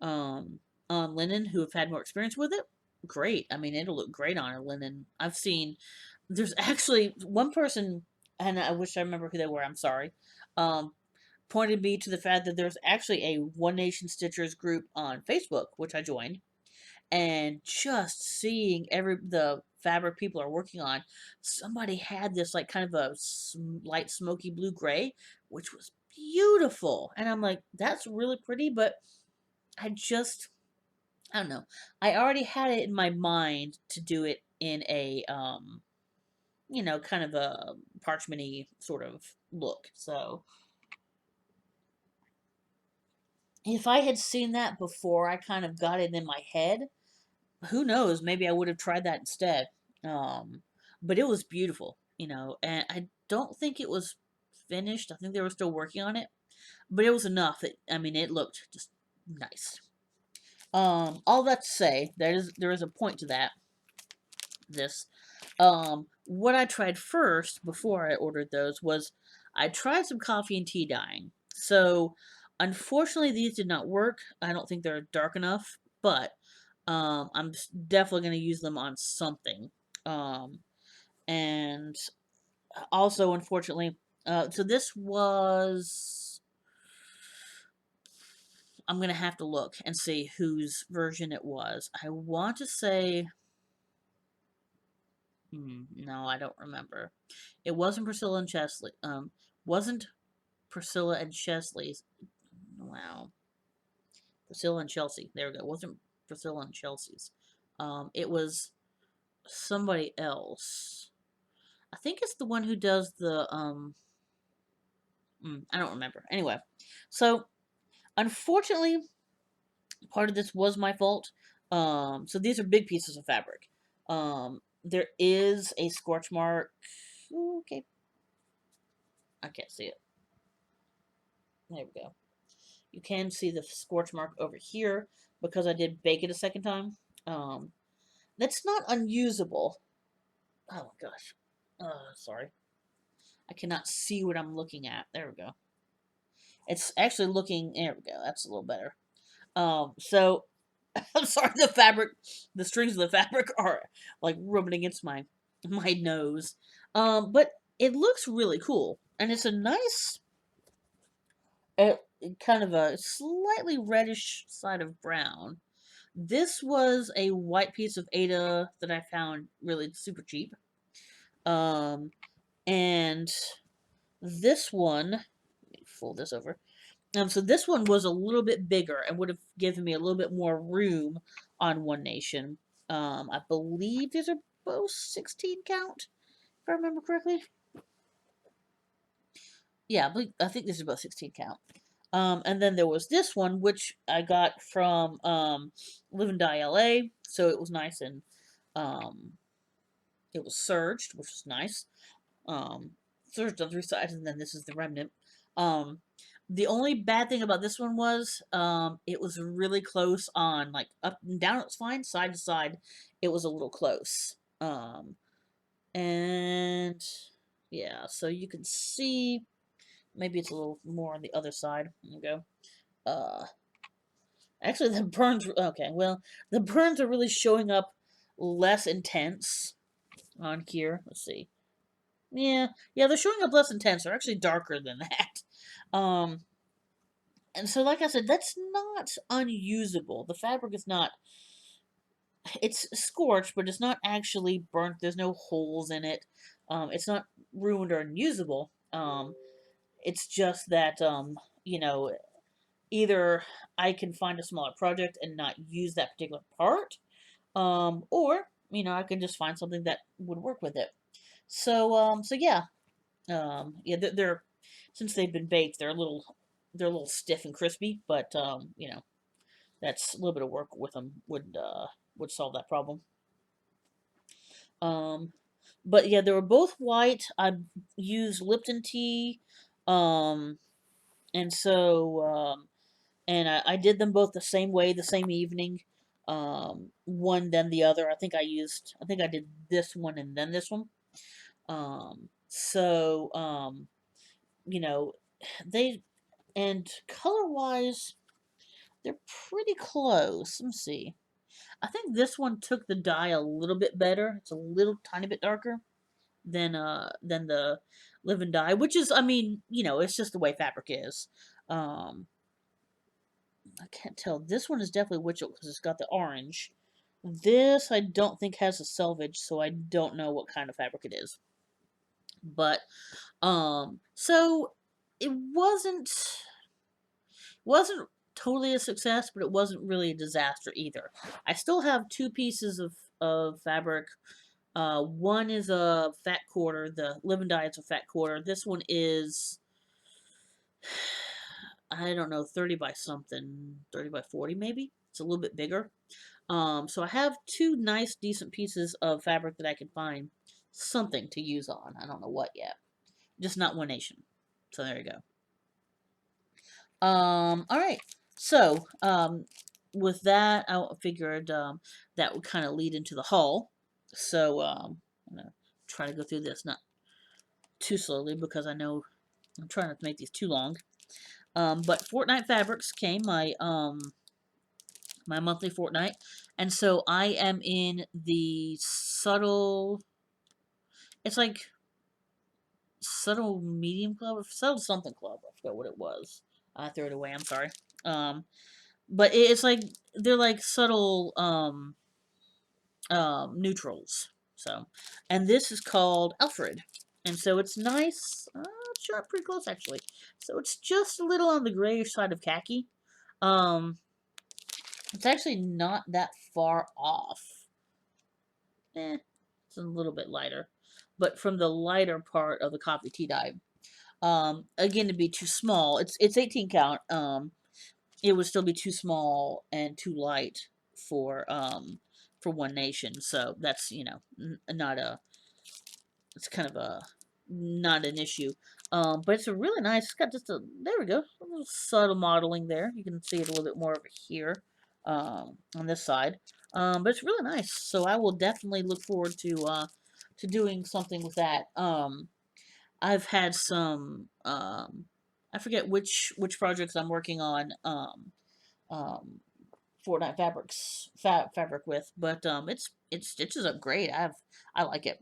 on linen who have had more experience with it, great. I mean, it'll look great on a linen. I've seen there's actually one person and I wish I remember who they were. I'm sorry. Um, Pointed me to the fact that there's actually a One Nation Stitchers group on Facebook, which I joined, and just seeing every the fabric people are working on, somebody had this like kind of a light smoky blue gray, which was beautiful, and I'm like, that's really pretty, but I just I don't know. I already had it in my mind to do it in a kind of a parchmenty sort of look. So if I had seen that before I kind of got it in my head, who knows? Maybe I would have tried that instead. Um, but it was beautiful, and I don't think it was finished. I think they were still working on it, but it was enough that I mean, it looked just nice. All that to say, there is a point to this. What I tried first before I ordered those was I tried some coffee and tea dyeing. So, unfortunately, these did not work. I don't think they're dark enough, but I'm definitely going to use them on something. Um, and also, unfortunately, so this was. I'm going to have to look and see whose version it was. I want to say. No, I don't remember. It wasn't Priscilla and Chesley. Wasn't Priscilla and Chesley's. Wow. Priscilla and Chelsea. There we go. It wasn't Priscilla and Chelsea's. It was somebody else. I think it's the one who does the I don't remember. Anyway, so unfortunately, part of this was my fault. So these are big pieces of fabric. There is a scorch mark. Ooh, okay, I can't see it. There we go. You can see the scorch mark over here because I did bake it a second time. Um, that's not unusable. Oh my gosh. Sorry. I cannot see what I'm looking at. There we go. It's actually looking. There we go. That's a little better. So I'm sorry. The strings of the fabric are like rubbing against my nose. But it looks really cool, and it's a nice, uh, kind of a slightly reddish side of brown. This was a white piece of Ada that I found really super cheap. Um, and this one, let me fold this over. So this one was a little bit bigger and would have given me a little bit more room on One Nation. I believe these are both 16 count, if I remember correctly. Yeah, I think these are both 16 count. And then there was this one, which I got from Live and Die LA, so it was nice and um, it was serged, which was nice. Um, Serged on three sides, and then this is the remnant. Um, the only bad thing about this one was it was really close on like up and down. It was fine, side to side. It was a little close. And yeah, so you can see maybe it's a little more on the other side. There you go. Actually, the burns. Okay, well, the burns are really showing up less intense on here. Let's see. Yeah, they're showing up less intense. They're actually darker than that. Um, and so, like I said, that's not unusable. The fabric is not. It's scorched, but it's not actually burnt. There's no holes in it. It's not ruined or unusable. It's just that you know, either I can find a smaller project and not use that particular part, or I can just find something that would work with it. So yeah, yeah, they're since they've been baked, they're a little stiff and crispy, but that's a little bit of work with them would solve that problem. Um, but yeah, they were both white. I used Lipton tea, um, and so and I did them both the same way, the same evening. One then the other. I think I did this one and then this one. So you know, they and color wise, they're pretty close. Let me see. I think this one took the dye a little bit better. It's a little tiny bit darker. than the live and die, which is, I mean, it's just the way fabric is. Um, I can't tell. This one is definitely witch because it's got the orange. This I don't think has a selvage, so I don't know what kind of fabric it is. But so it wasn't totally a success, but it wasn't really a disaster either. I still have two pieces of fabric. One is a fat quarter. The live and die is a fat quarter. This one is, I don't know, 30 by something, 30 by 40 maybe. It's a little bit bigger. So I have two nice, decent pieces of fabric that I can find something to use on. I don't know what yet. Just not One Nation. So there you go. All right. So, with that, I figured that would kind of lead into the haul. So, I'm gonna try to go through this not too slowly because I know I'm trying not to make these too long. But Fortnite Fabrics came my monthly fortnight, and so I am in the subtle. It's like subtle medium club or subtle something club. I forgot what it was. I threw it away. I'm sorry. Um, but it's like they're like subtle neutrals. So, and this is called Alfred, and so it's nice. Sure, pretty close actually. So it's just a little on the grayish side of khaki. Um, it's actually not that far off. It's a little bit lighter, but from the lighter part of the coffee tea dye. Again, to be too small. It's 18 count. It would still be too small and too light for One Nation. So that's not a it's kind of a not an issue. But it's a really nice. It's got just a there we go a little subtle modeling there. You can see it a little bit more over here on this side. But it's really nice. So I will definitely look forward to doing something with that. I've had some I forget which projects I'm working on um Fortnite fabric with, but it stitches up great. I like it.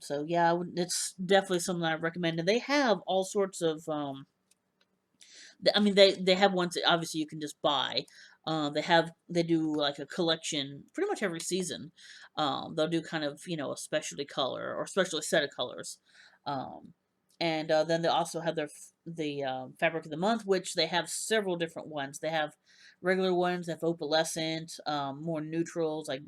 So yeah, it's definitely something I recommend. And they have all sorts of I mean, they have ones that obviously you can just buy. They do like a collection pretty much every season. They'll do kind of a specialty color or specialty set of colors, um, and then they also have the fabric of the month, which they have several different ones. They have regular ones, they have opalescent, more neutrals, like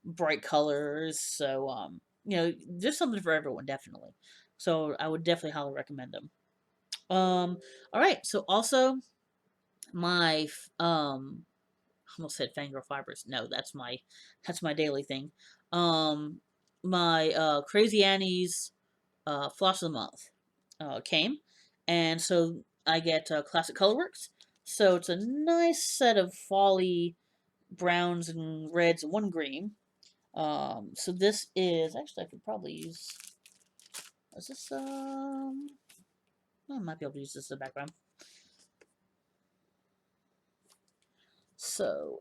bright colors. So there's something for everyone definitely. So I would definitely highly recommend them. All right. So also my I almost said fangirl fibers. No, that's my daily thing. Um, my Crazy Annie's Floss of the Month came, and so I get Classic Colorworks. So it's a nice set of folly browns and reds and one green. So this is actually I could probably use. Is this I might be able to use this as a background. So,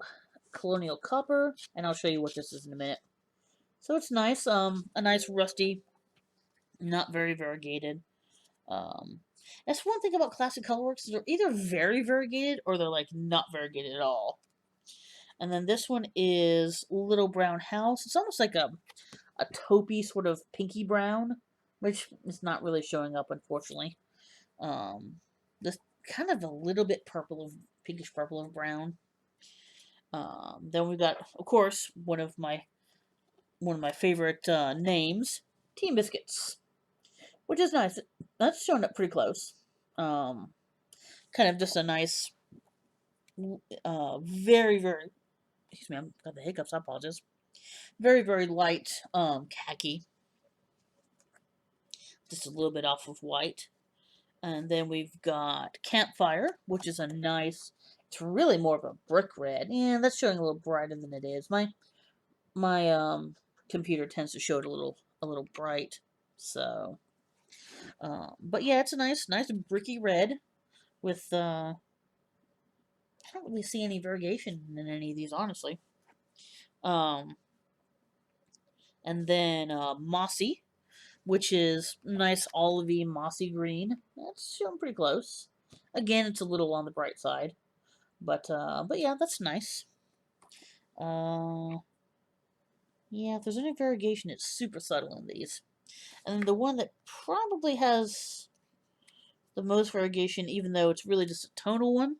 Colonial Copper, and I'll show you what this is in a minute. So it's nice, a nice rusty, not very variegated. Um, that's one thing about classic colorworks, they're either very variegated or they're like not variegated at all. And then this one is Little Brown House. It's almost like a taupey sort of pinky brown, which is not really showing up unfortunately. This kind of a little bit pinkish purple of brown. Then we got, of course, one of my favorite names, Team Biscuits, which is nice. That's showing up pretty close. Um, Kind of just a nice, very very. Excuse me, I've got the hiccups. I apologize. Very very light khaki, just a little bit off of white. And then we've got Campfire, which is a nice. It's really more of a brick red. Yeah, that's showing a little brighter than it is. My computer tends to show it a little bright. So, but yeah, it's a nice bricky red with I don't really see any variegation in any of these honestly. Um, And then Mossy, which is nice olivey mossy green. That's showing pretty close. Again, it's a little on the bright side, but yeah, that's nice. Yeah, if there's any variegation, it's super subtle in these. And the one that probably has the most variegation, even though it's really just a tonal one,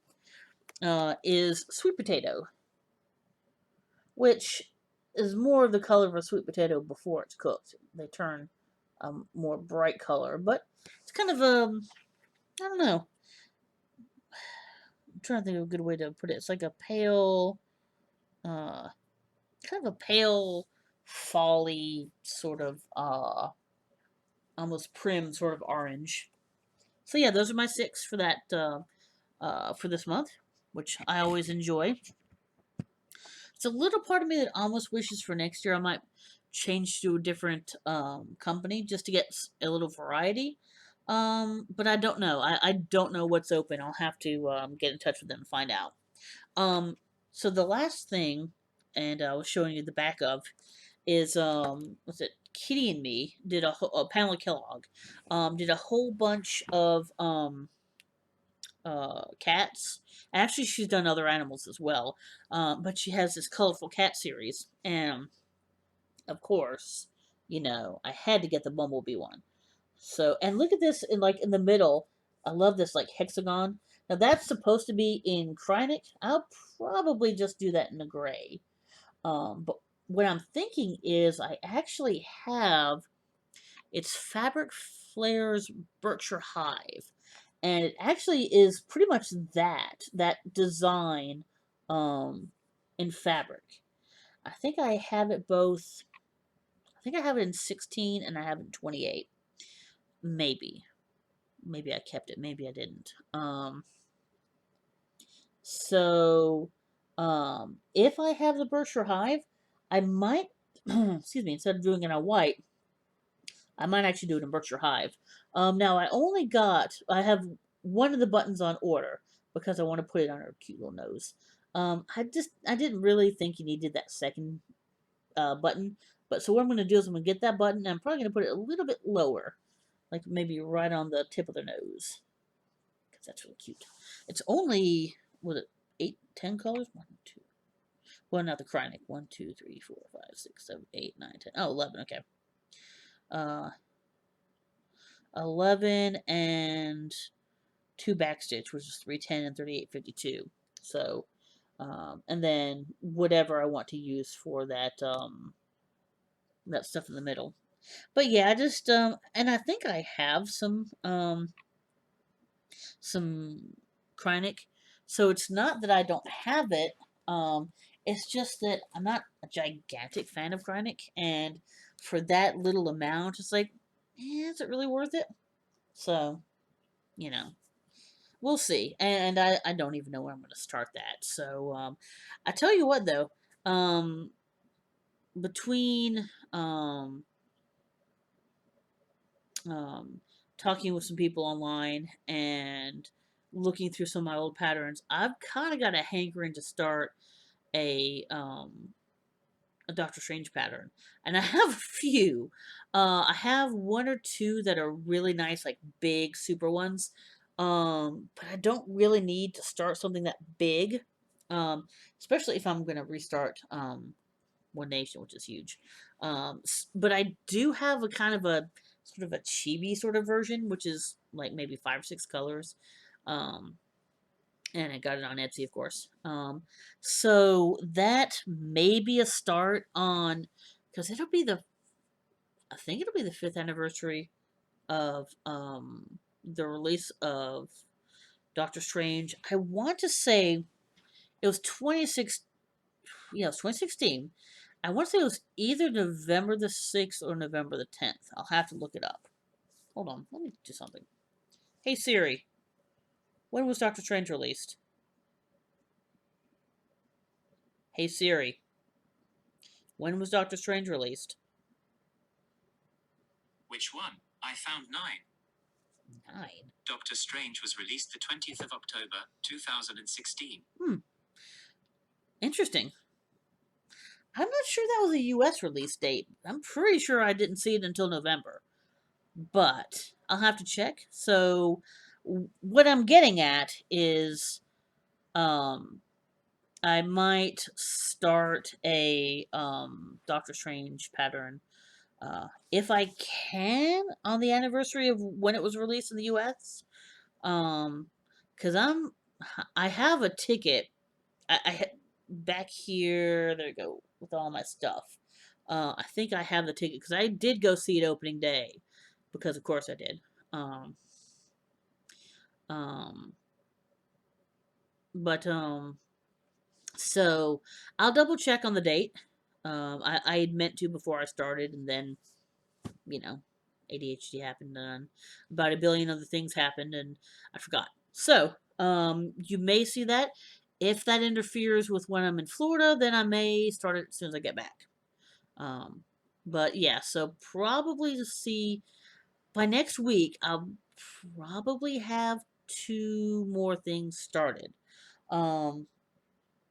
is sweet potato, which is more of the color of a sweet potato before it's cooked. They turn more bright color, but it's kind of I don't know. I'm trying to think of a good way to put it. It's like a pale, uh, kind of a pale, folly sort of, almost prim sort of orange. So yeah, those are my 6 for that for this month, which I always enjoy. It's a little part of me that almost wishes for next year I might change to a different company just to get a little variety. But I don't know. I don't know what's open. I'll have to get in touch with them and find out. Um, so the last thing, and I was showing you the back of, is what's it? Kitty and me did Pamela Kellogg, did a whole bunch of cats. Actually, she's done other animals as well, but she has this colorful cat series, and of course, I had to get the Bumblebee one. So, and look at this in the middle. I love this like hexagon. Now that's supposed to be in Krynic. I'll probably just do that in a gray. But what I'm thinking is I actually have it's Fabric Flares Berkshire Hive, and it actually is pretty much that design in fabric. I think I have it both. I think I have it in 16 and I have it in 28. Maybe I kept it, maybe I didn't. So if I have the Berkshire Hive, I might excuse me, instead of doing it on white, I might actually do it in Berkshire Hive. Now I have one of the buttons on order because I want to put it on her cute little nose. I didn't really think you needed that second button, but so what I'm going to do is I'm going to get that button and I'm probably going to put it a little bit lower, like maybe right on the tip of their nose, because that's really cute. It's only, was it 8, 10 colors? 1, 2. Well, not the Krynic. 1, 2, 3, 4, 5, 6, 7, 8, 9, 10. Oh, 11. Okay. Uh, 11 and 2 backstitch, which is 310 and 3852. So, and then whatever I want to use for that stuff in the middle. But yeah, I just and I think I have some Krynic, so it's not that I don't have it. It's just that I'm not a gigantic fan of Krynic, and for that little amount, it's like, is it really worth it? So, you know, we'll see. And I don't even know where I'm going to start that. So, I tell you what, though, um, between um, talking with some people online and looking through some of my old patterns, I've kind of got a hankering to start a Doctor Strange pattern, and I have a few. I have 1 or 2 that are really nice, like big super ones. But I don't really need to start something that big, um, especially if I'm going to restart One Nation, which is huge. But I do have a kind of a sort of a chibi sort of version, which is like maybe 5 or 6 colors. Um, and I got it on Etsy, of course. So that may be a start on, because I think it'll be the 5th anniversary of the release of Doctor Strange. I want to say it was 26, yeah, it was 2016. I want to say it was either November the 6th or November the 10th. I'll have to look it up. Hold on, let me do something. Hey Siri, when was Doctor Strange released? Hey Siri, when was Doctor Strange released? Which one? I found 9. 9. Doctor Strange was released the 20th of October, 2016. Interesting. I'm not sure that was a US release date. I'm pretty sure I didn't see it until November. But I'll have to check. So what I'm getting at is um I might start a Doctor Strange pattern if I can on the anniversary of when it was released in the US. Cuz I have a ticket. Back here. There you go with all my stuff. I think I have the ticket because I did go see it opening day because of course I did. Um, um, but so I'll double check on the date. I had meant to before I started, and then you know, ADHD happened, and about a billion other things happened, and I forgot. So you may see that. If that interferes with when I'm in Florida, then I may start it as soon as I get back. Um, but yeah, so probably to see by next week, I'll probably have two more things started. Um,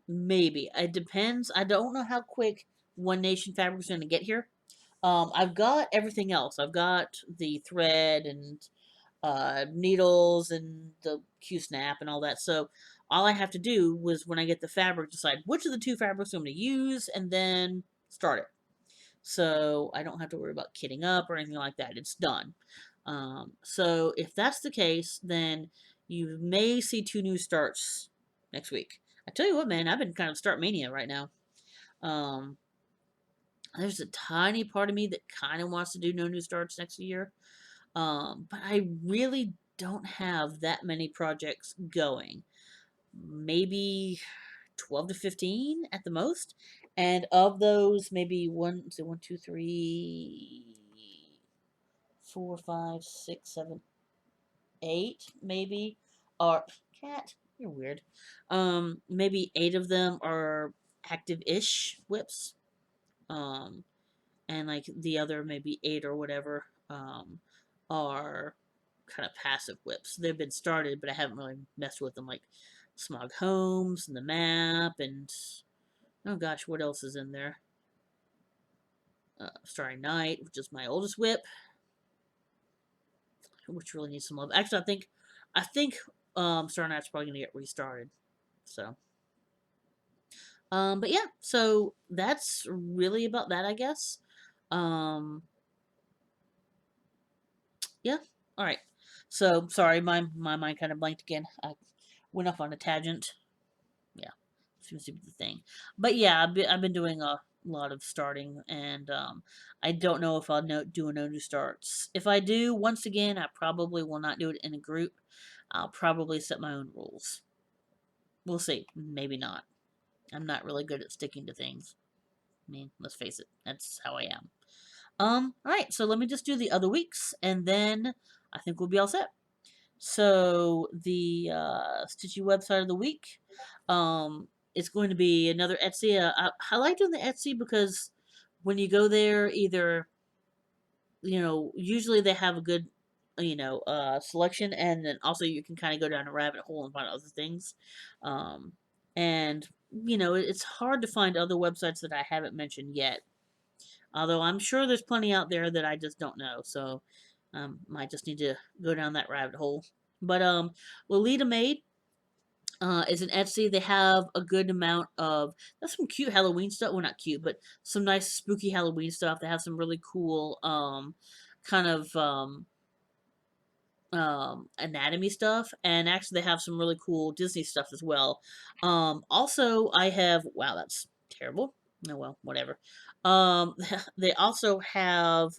maybe it depends. I don't know how quick One Nation Fabric is going to get here. I've got everything else. I've got the thread and needles and the Q snap and all that. So all I have to do was when I get the fabric, decide which of the two fabrics I'm going to use, and then start it. So I don't have to worry about kitting up or anything like that. It's done. So if that's the case, then you may see two new starts next week. I tell you what, man, I've been kind of start mania right now. Um, there's a tiny part of me that kind of wants to do no new starts next year, but I really don't have that many projects going. Maybe 12 to 15 at the most. And of those, maybe one, two, three, 4, 5, 6, 7, 8, maybe are cat. You're weird. Maybe 8 of them are active-ish whips. Um, and like the other maybe 8 or whatever are kind of passive whips. They've been started, but I haven't really messed with them, like Smog Homes and the map and oh gosh, what else is in there? Starry Night, which is my oldest whip, which really needs some love. Actually, I think Starry Night's probably gonna get restarted. So, but yeah, so that's really about that, I guess. Um, yeah. All right. So sorry, my mind kind of blanked again. I went off on a tangent. Yeah, seems to be the thing. But yeah, I've been doing a lot of starting, and I don't know if I'll do a no new starts. If I do, once again, I probably will not do it in a group. I'll probably set my own rules. We'll see. Maybe not. I'm not really good at sticking to things. I mean, let's face it, that's how I am. Alright, so let me just do the other weeks, and then I think we'll be all set. So, the Stitchy website of the week, it's going to be another Etsy. I like doing the Etsy because when you go there, either, usually they have a good, selection, and then also you can kind of go down a rabbit hole and find other things. Um, and, it's hard to find other websites that I haven't mentioned yet. Although I'm sure there's plenty out there that I just don't know. So, might just need to go down that rabbit hole. But, Lolita Maid is an Etsy. They have a good amount of that's some cute Halloween stuff. Well, not cute, but some nice spooky Halloween stuff. They have some really cool kind of anatomy stuff, and actually they have some really cool Disney stuff as well. Also I have wow, that's terrible. Oh well, whatever. They also have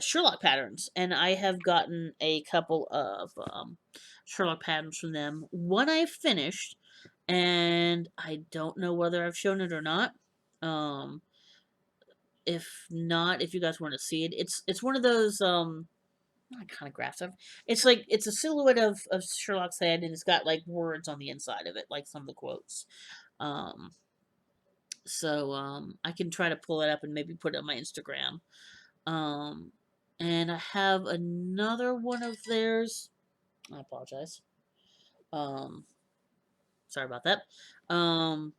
Sherlock patterns, and I have gotten a couple of Sherlock patterns from them. One I finished, and I don't know whether I've shown it or not. Um, if not, if you guys want to see it, it's one of those not kind of graphs. It's like it's a silhouette of Sherlock's head, and it's got like words on the inside of it, like some of the quotes. Um, so I can try to pull it up and maybe put it on my Instagram. Um, and I have another one of theirs. I apologize. Um, sorry about that. Um,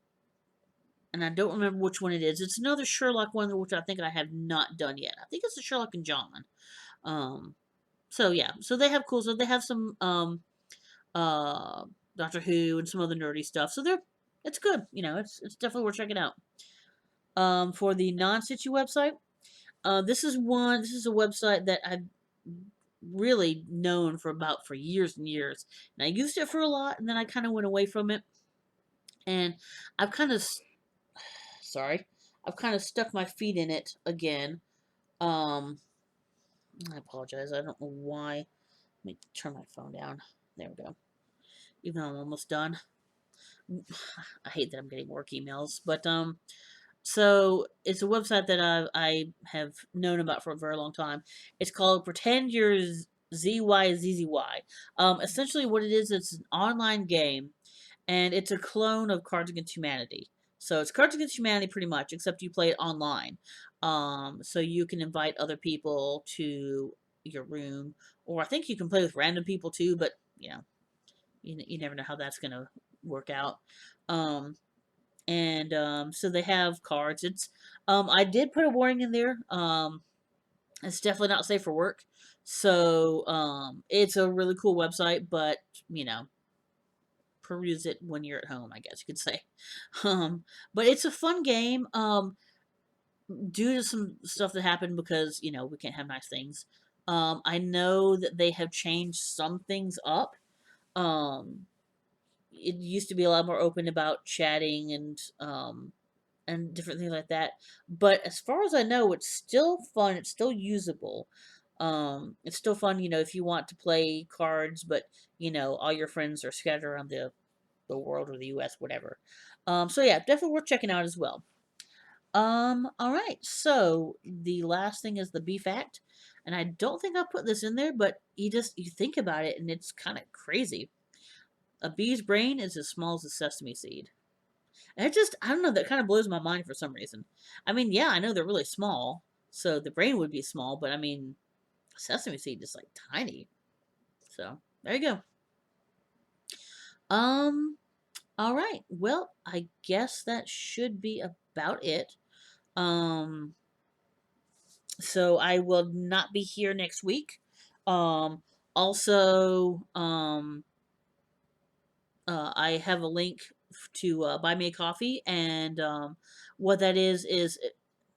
and I don't remember which one it is. It's another Sherlock one, which I think I have not done yet. I think it's the Sherlock and John. Um, so yeah, so they have cool. So they have some uh Doctor Who and some other nerdy stuff. So it's good. It's definitely worth checking out. For the non-stitchy website, this is one. This is a website that I've really known for years and years, and I used it for a lot, and then I kind of went away from it, and I've kind of sorry, I've kind of stuck my feet in it again. Um, I apologize. I don't know why. Let me turn my phone down. There we go. Even though I'm almost done. I hate that I'm getting work emails, but so it's a website that I have known about for a very long time. It's called Pretend You're ZYZZY. Essentially, what it is, it's an online game, and it's a clone of Cards Against Humanity. So it's Cards Against Humanity pretty much, except you play it online. So you can invite other people to your room, or I think you can play with random people too. But you never know how that's gonna work out. Um, and so they have cards. I did put a warning in there. It's definitely not safe for work. So it's a really cool website, but you know, peruse it when you're at home, I guess you could say. But it's a fun game. Due to some stuff that happened because we can't have nice things. I know that they have changed some things up. Um, it used to be a lot more open about chatting and different things like that. But as far as I know, it's still fun. It's still usable. It's still fun, if you want to play cards, but all your friends are scattered around the world or the U.S., whatever. So yeah, definitely worth checking out as well. All right. So the last thing is the bee fact, and I don't think I put this in there, but you think about it, and it's kind of crazy. A bee's brain is as small as a sesame seed. And I don't know, that kind of blows my mind for some reason. I mean, yeah, I know they're really small, so the brain would be small, but I mean, sesame seed is like tiny. So there you go. Um, all right. Well, I guess that should be about it. Um, so I will not be here next week. Um, also, I have a link to buy me a coffee, and what that is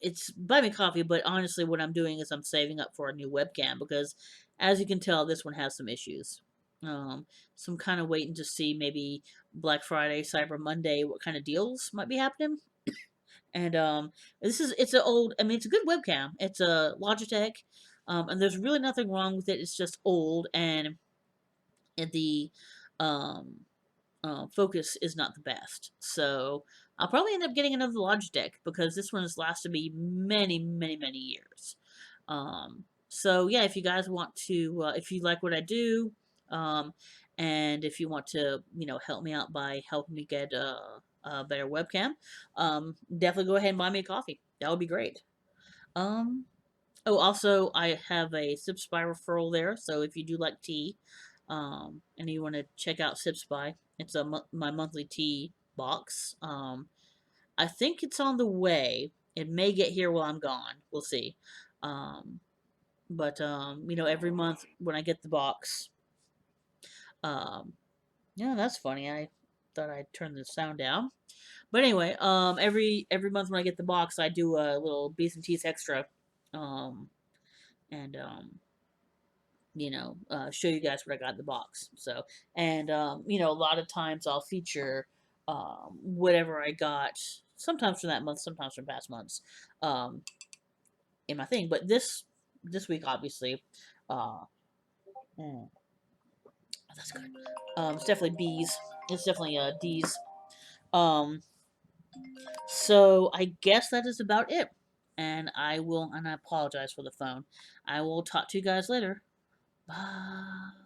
it's buy me coffee. But honestly, what I'm doing is I'm saving up for a new webcam because, as you can tell, this one has some issues. So I'm kind of waiting to see maybe Black Friday, Cyber Monday, what kind of deals might be happening. And it's an old. I mean, it's a good webcam. It's a Logitech, and there's really nothing wrong with it. It's just old, and the um focus is not the best. So I'll probably end up getting another Logitech because this one has lasted me many, many, many years. So yeah, if you guys want to, if you like what I do, um, and if you want to, help me out by helping me get a better webcam, definitely go ahead and buy me a coffee. That would be great. Um, Oh, also, I have a Sip Spy referral there. So if you do like tea, and you want to check out Sip Spy, it's my monthly tea box. I think it's on the way. It may get here while I'm gone. We'll see. Um, but every month when I get the box, um, yeah, that's funny. I thought I'd turn the sound down. But anyway, every month when I get the box, I do a little B's and T's extra. Um, and show you guys what I got in the box. So, and a lot of times I'll feature whatever I got, sometimes from that month, sometimes from past months, um, in my thing. But this week, obviously, uh, mm, that's good. It's definitely B's. It's definitely D's. Um, so I guess that is about it. And I apologize for the phone. I will talk to you guys later. Bye.